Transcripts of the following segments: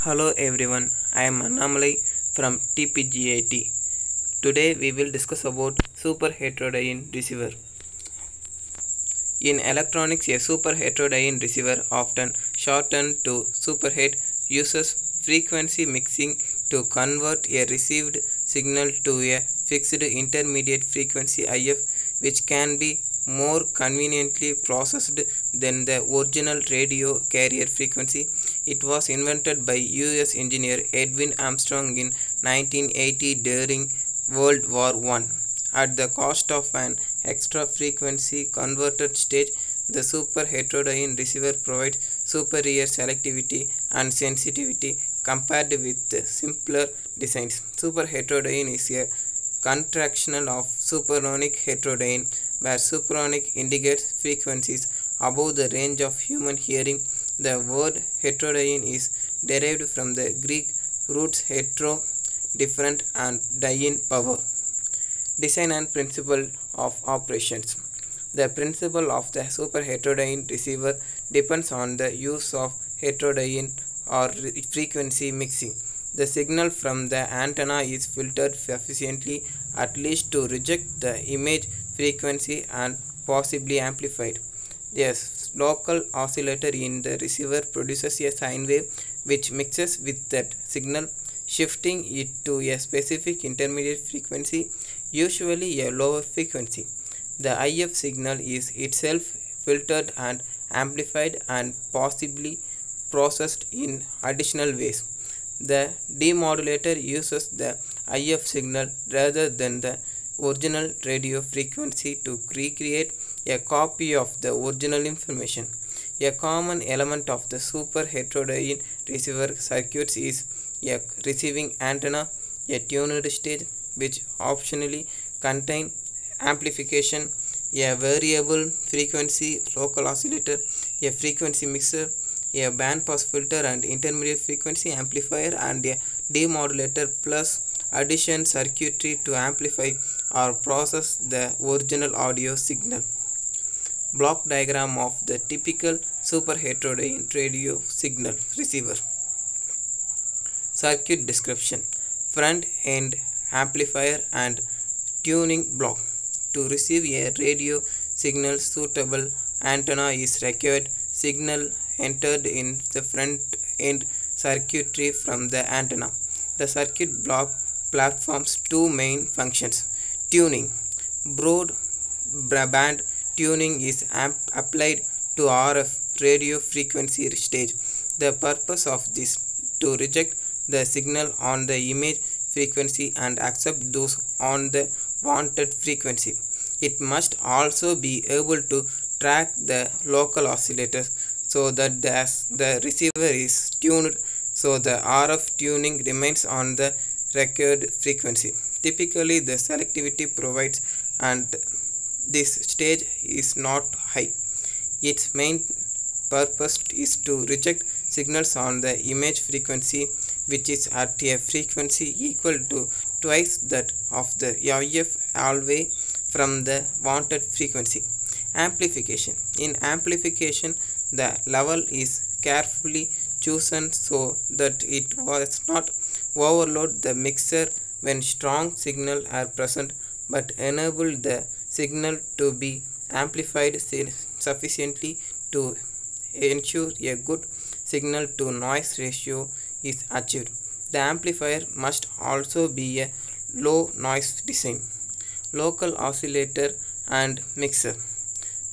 Hello everyone, I am Annamalai from TPGIT. Today we will discuss about super heterodyne receiver. In electronics, a super heterodyne receiver, often shortened to superhet, uses frequency mixing to convert a received signal to a fixed intermediate frequency IF, which can be more conveniently processed than the original radio carrier frequency. It was invented by US engineer Edwin Armstrong in 1980 during World War I. At the cost of an extra frequency converter stage, the super heterodyne receiver provides superior selectivity and sensitivity compared with simpler designs. Super heterodyne is a contraction of suprasonic heterodyne, where suprasonic indicates frequencies above the range of human hearing. The word heterodyne is derived from the Greek roots hetero, different, and dyne, power. Design and principle of operations. The principle of the super heterodyne receiver depends on the use of heterodyne or frequency mixing. The signal from the antenna is filtered sufficiently at least to reject the image frequency and possibly amplified. A local oscillator in the receiver produces a sine wave which mixes with that signal, shifting it to a specific intermediate frequency, usually a lower frequency. The IF signal is itself filtered and amplified and possibly processed in additional ways. The demodulator uses the IF signal rather than the original radio frequency to recreate a copy of the original information. A common element of the super heterodyne receiver circuits is a receiving antenna, a tuned stage which optionally contain amplification, a variable frequency local oscillator, a frequency mixer, a bandpass filter and intermediate frequency amplifier, and a demodulator plus addition circuitry to amplify or process the original audio signal. Block diagram of the typical super heterodyne radio signal receiver. Circuit description: front end amplifier and tuning block. To receive a radio signal, suitable antenna is required. Signal entered in the front end circuitry from the antenna. The circuit block platforms two main functions. Tuning: broadband tuning is applied to RF radio frequency stage. The purpose of this to reject the signal on the image frequency and accept those on the wanted frequency. It must also be able to track the local oscillators so that the receiver is tuned so the RF tuning remains on the required frequency. Typically, the selectivity provides and this stage is not high. Its main purpose is to reject signals on the image frequency, which is at a frequency equal to twice that of the IF away from the wanted frequency. Amplification: in amplification, the level is carefully chosen so that it was not overload the mixer when strong signals are present, but enable the signal to be amplified sufficiently to ensure a good signal to noise ratio is achieved. The amplifier must also be a low noise design. Local oscillator and mixer: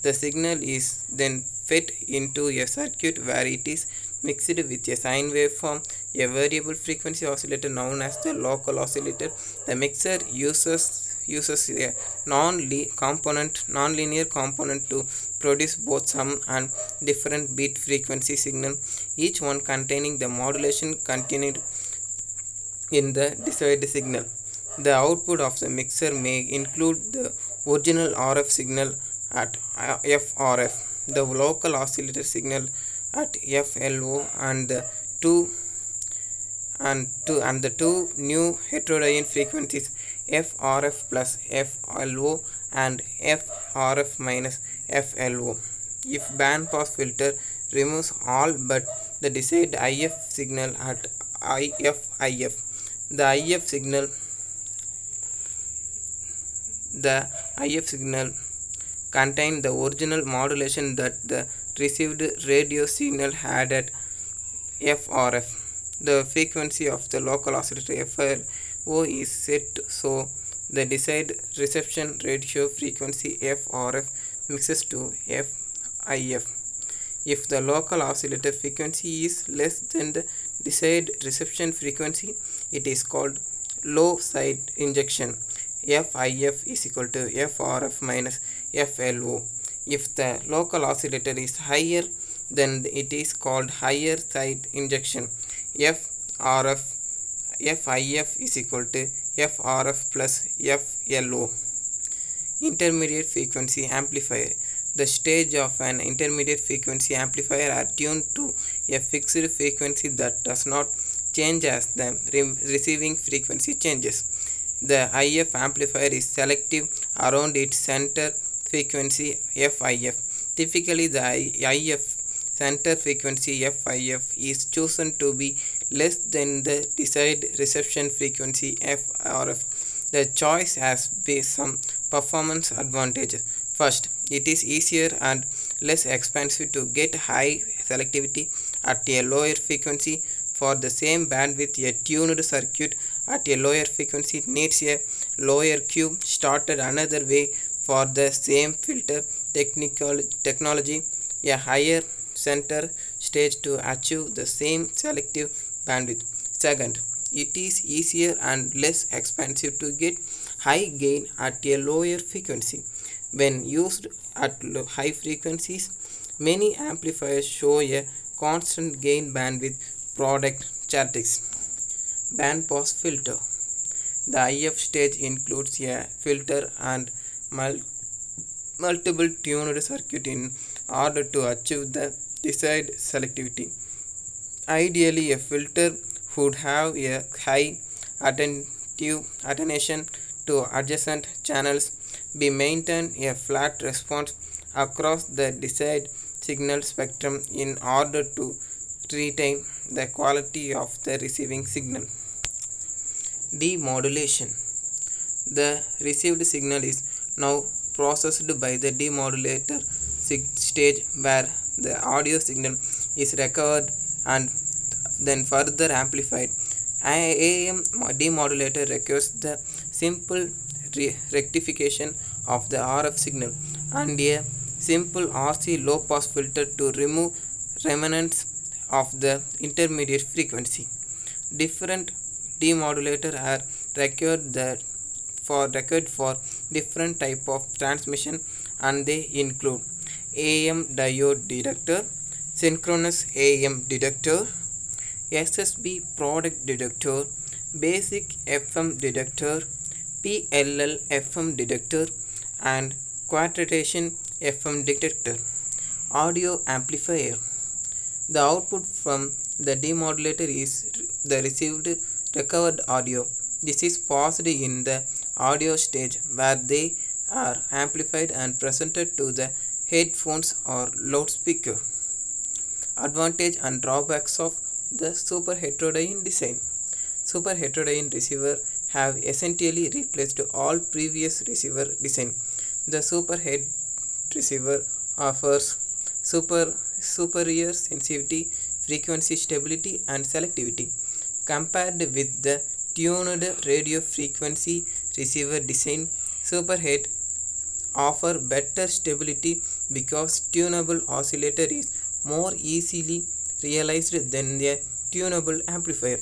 the signal is then fed into a circuit where it is mixed with a sine waveform, a variable frequency oscillator known as the local oscillator. The mixer uses a non-linear component to produce both some and different bit frequency signal, each one containing the modulation contained in the desired signal. The output of the mixer may include the original RF signal at FRF, the local oscillator signal at FLO, and the two new heterodyne frequencies FRF plus FLO and FRF minus FLO. If bandpass filter removes all but the desired IF signal at IF. The IF signal the IF signal contained the original modulation that the received radio signal had at FRF. The frequency of the local oscillator FLO is set so the desired reception radio frequency FRF mixes to FIF. If the local oscillator frequency is less than the desired reception frequency, it is called low side injection. FIF is equal to FRF minus FLO. If the local oscillator is higher, then it is called higher side injection. FIF is equal to FRF plus FLO. Intermediate frequency amplifier. The stage of an intermediate frequency amplifier are tuned to a fixed frequency that does not change as the receiving frequency changes. The IF amplifier is selective around its center frequency FIF. Typically, the IF center frequency FIF is chosen to be less than the desired reception frequency FRF. The choice has some performance advantages. First, it is easier and less expensive to get high selectivity at a lower frequency. For the same bandwidth, a tuned circuit at a lower frequency needs a lower Q. Started another way, for the same filter technology, a higher center stage to achieve the same selective bandwidth. Second, it is easier and less expensive to get high gain at a lower frequency. When used at high frequencies, many amplifiers show a constant gain bandwidth product characteristics. Bandpass filter. The IF stage includes a filter and multiple tuned circuit in order to achieve the desired selectivity. Ideally, a filter would have a high attenuation to adjacent channels, be maintain a flat response across the desired signal spectrum in order to retain the quality of the receiving signal. Demodulation. The received signal is now processed by the demodulator stage, where the audio signal is recovered and then further amplified. AM demodulator requires the simple rectification of the RF signal and a simple RC low pass filter to remove remnants of the intermediate frequency. Different demodulator are required for different type of transmission, and they include AM diode detector, synchronous AM detector, SSB product detector, basic FM detector, PLL FM detector, and quadration FM detector. Audio amplifier. The output from the demodulator is the received recovered audio. This is passed in the audio stage, where they are amplified and presented to the headphones or loudspeaker. Advantage and drawbacks of the super heterodyne design. Super heterodyne receiver have essentially replaced all previous receiver design. The superhead receiver offers superior sensitivity, frequency stability, and selectivity compared with the tuned radio frequency receiver design. Superhead offer better stability because tunable oscillator is more easily realized than the tunable amplifier.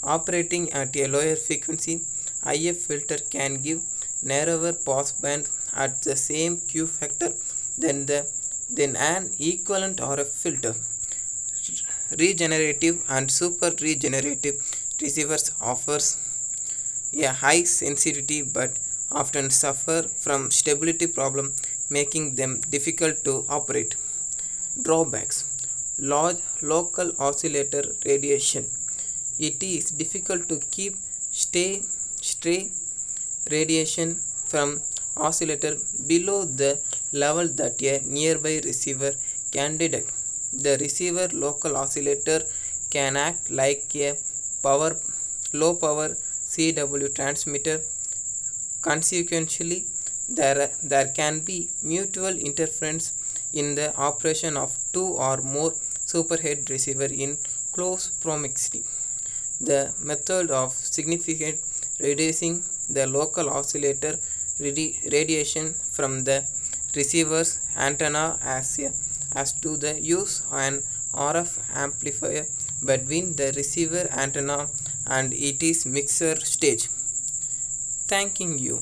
Operating at a lower frequency, IF filter can give narrower pass band at the same Q factor than an equivalent RF filter. Regenerative and super regenerative receivers offers a high sensitivity but often suffer from stability problem, making them difficult to operate. Drawbacks. Large local oscillator radiation. It is difficult to keep stray radiation from oscillator below the level that a nearby receiver can detect. The receiver local oscillator can act like a low power CW transmitter. Consequently, there can be mutual interference in the operation of two or more superhead receiver in close proximity. The method of significant reducing the local oscillator radiation from the receiver's antenna as to the use an RF amplifier between the receiver antenna and its mixer stage. Thanking you.